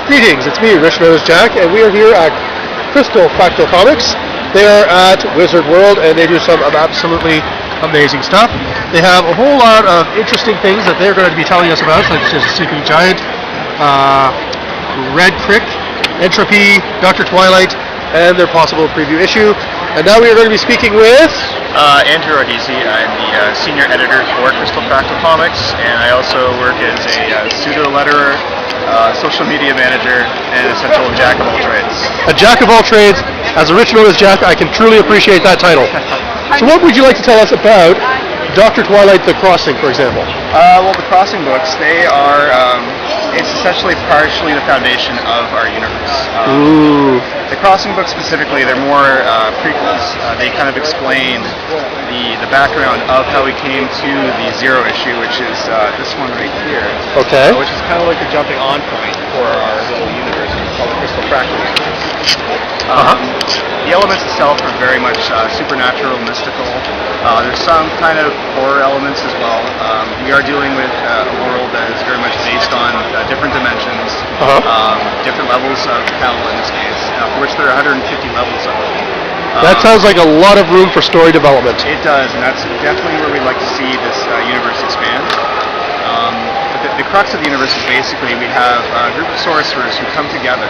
Greetings, it's me, Rich known as Jack, and we are here at Crystal Fractal Comics. They are at Wizard World, and they do some absolutely amazing stuff. They have a whole lot of interesting things that they're going to be telling us about, such as Sleeping Giant, Red Crick, Entropy, Dr. Twilight, and their possible preview issue. And now we are going to be speaking with... Andrew Ardisi. I'm the senior editor for Crystal Fractal Comics, and I also work as a pseudo-letterer, social media manager, and essential jack of all trades. A jack of all trades. As a Rich known as Jack, I can truly appreciate that title. So what would you like to tell us about Dr. Twilight, The Crossing, for example? Well, the Crossing books, they are, it's essentially partially the foundation of our universe. The Crossing books specifically, they're more prequels. They kind of explain the background of how we came to the Zero issue, which is this one right here. Okay. Which is kind of like the jumping on point for our little universe. It's called the Crystal Fractal universe. The elements itself are very much supernatural, mystical. There's some kind of horror elements as well. We are dealing with a world that is very much based on different dimensions, different levels of hell in this case, for which there are 150 levels of it. That sounds like a lot of room for story development. It does, and that's definitely where we'd like to see this universe expand. But the crux of the universe is basically we have a group of sorcerers who come together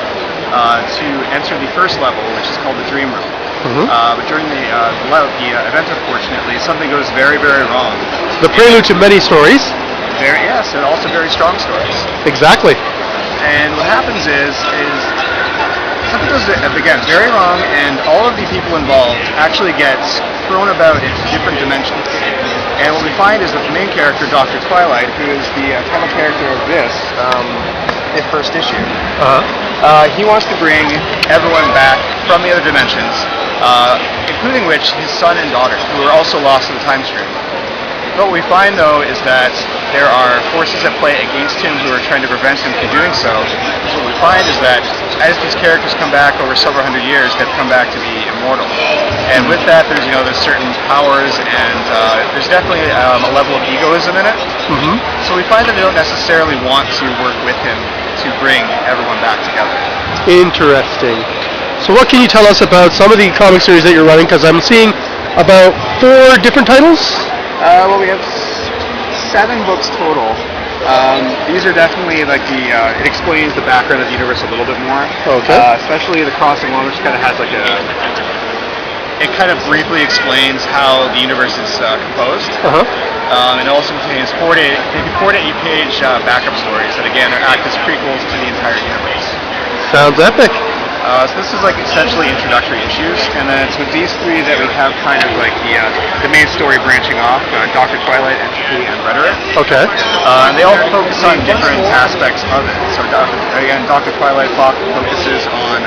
to enter the first level, which is called the Dream Room. But during the event, unfortunately, something goes very, very wrong. The prelude to many stories. Yes, and also very strong stories. Exactly. And what happens is something goes, again, very wrong, and all of the people involved actually gets thrown about into different dimensions. And what we find is that the main character, Dr. Twilight, who is the title character of this first issue, he wants to bring everyone back from the other dimensions, including which his son and daughter, who are also lost in the time stream. What we find, though, is that there are forces at play against him who are trying to prevent him from doing so. So what we find is that as these characters come back over several hundred years, they've come back to be immortal. And with that, there's certain powers, and there's definitely a level of egoism in it. So we find that they don't necessarily want to work with him to bring everyone back together. Interesting. So what can you tell us about some of the comic series that you're running? Because I'm seeing about 4 different titles. Well, we have 7 books total. These are definitely like it explains the background of the universe a little bit more. Okay. Especially the Crossing one, which kind of has it kind of briefly explains how the universe is composed. And it also contains 4 to 8 page backup stories that again act as prequels to the entire universe. Sounds epic. So this is like essentially introductory issues, and then it's with these 3 that we have kind of like the main story branching off, Dr. Twilight, Entropy, and Rhetoric. Okay. And they all focus on different aspects of it. So Dr. Twilight focuses on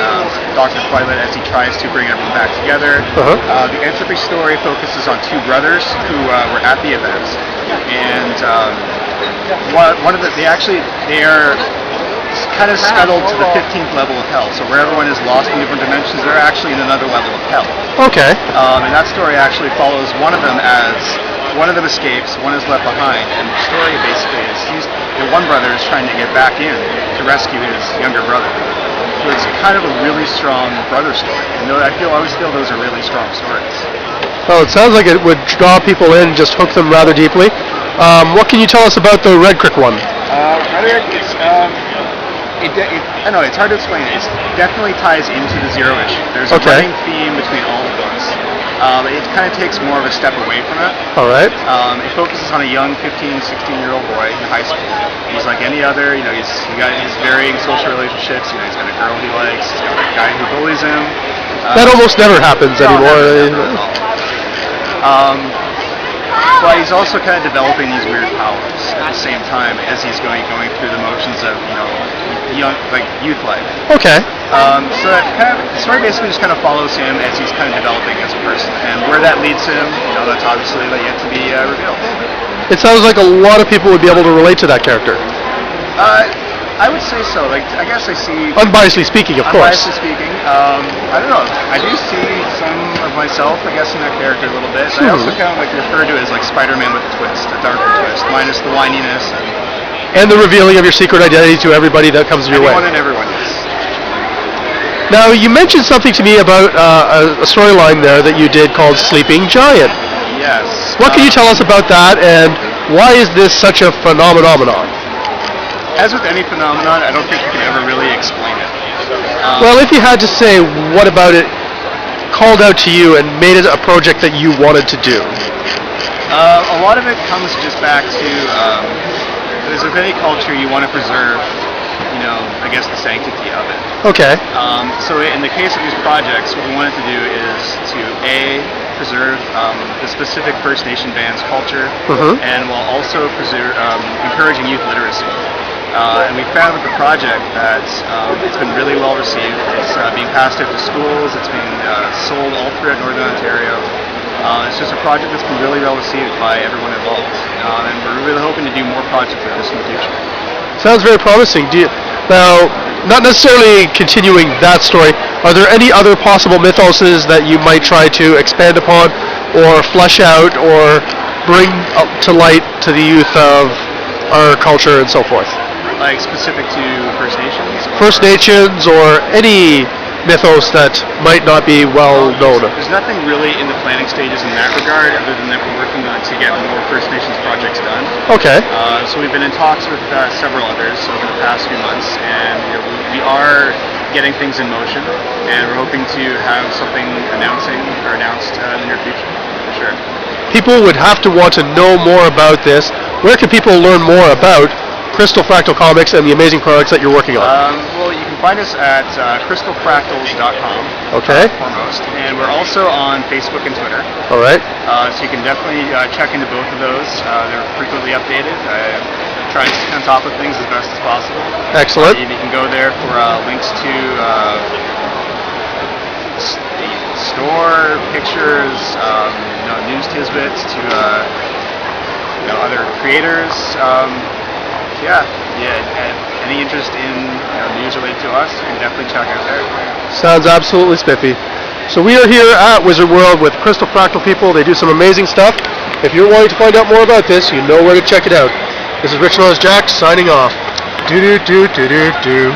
Dr. Twilight as he tries to bring everyone back together. The Entropy story focuses on 2 brothers who were at the event, and they are kind of scuttled to the 15th level of hell. So where everyone is lost in different dimensions, they're actually in another level of hell. Okay. And that story actually follows one of them as one of them escapes, one is left behind, and the story basically is one brother is trying to get back in to rescue his younger brother. So it's kind of a really strong brother story. And I always feel those are really strong stories. Well, it sounds like it would draw people in, just hook them rather deeply. What can you tell us about the Red Crick one? Rhetoric is I know it's hard to explain. It definitely ties into the Zero issue. There's a running theme between all the books. It kind of takes more of a step away from it. All right. It focuses on a young 15, 16-year-old boy in high school. He's like any other. He's got his varying social relationships. He's got a girl he likes. He's got a guy who bullies him. That almost never happens anymore. But he's also kind of developing these weird powers at the same time as he's going through the motions of youth life. Okay. So that the story basically just kind of follows him as he's kind of developing as a person, and where that leads him, that's obviously yet to be revealed. It sounds like a lot of people would be able to relate to that character. I would say so. I guess I see. Unbiasedly speaking, of course. Unbiasedly speaking, I don't know. I do see some of myself, I guess, in that character a little bit. I also kind of refer to it as like Spider-Man with a twist, a darker twist, minus the whininess and the revealing of your secret identity to everybody that comes your way. Anyone and everyone. Now, you mentioned something to me about a storyline there that you did called Sleeping Giant. Yes. What can you tell us about that, and why is this such a phenomenon? As with any phenomenon, I don't think you can ever really explain it. Well, if you had to say, what about it called out to you and made it a project that you wanted to do? A lot of it comes just back to, as with any culture, you want to preserve, I guess the sanctity of it. Okay. So in the case of these projects, what we wanted to do is to preserve the specific First Nation band's culture, and while also encouraging youth literacy. And we found with the project that it's been really well received. It's being passed out to schools. It's being sold all throughout Northern Ontario. It's just a project that's been really well received by everyone involved, and we're really hoping to do more projects like this in the future. Sounds very promising. Now, not necessarily continuing that story, are there any other possible mythoses that you might try to expand upon or flesh out or bring up to light to the youth of our culture and so forth? Like specific to First Nations? First Nations or any mythos that might not be well known. There's nothing really in the planning stages in that regard, other than that we're working on to get more First Nations projects done. Okay. So we've been in talks with several others over the past few months, and we are getting things in motion, and we're hoping to have something announced in the near future, for sure. People would have to want to know more about this. Where can people learn more about Crystal Fractal Comics and the amazing products that you're working on? Well, you can find us at crystalfractals.com. Okay. Foremost, and we're also on Facebook and Twitter. All right. So you can definitely check into both of those. They're frequently updated. I try to stay on top of things as best as possible. Excellent. You can go there for links to store pictures, news tidbits, to other creators. And any interest in news related to us, you can definitely check out there. Sounds absolutely spiffy. So we are here at Wizard World with Crystal Fractal people. They do some amazing stuff. If you're wanting to find out more about this, you know where to check it out. This is Rich Knows Jack signing off. Do do do do do do.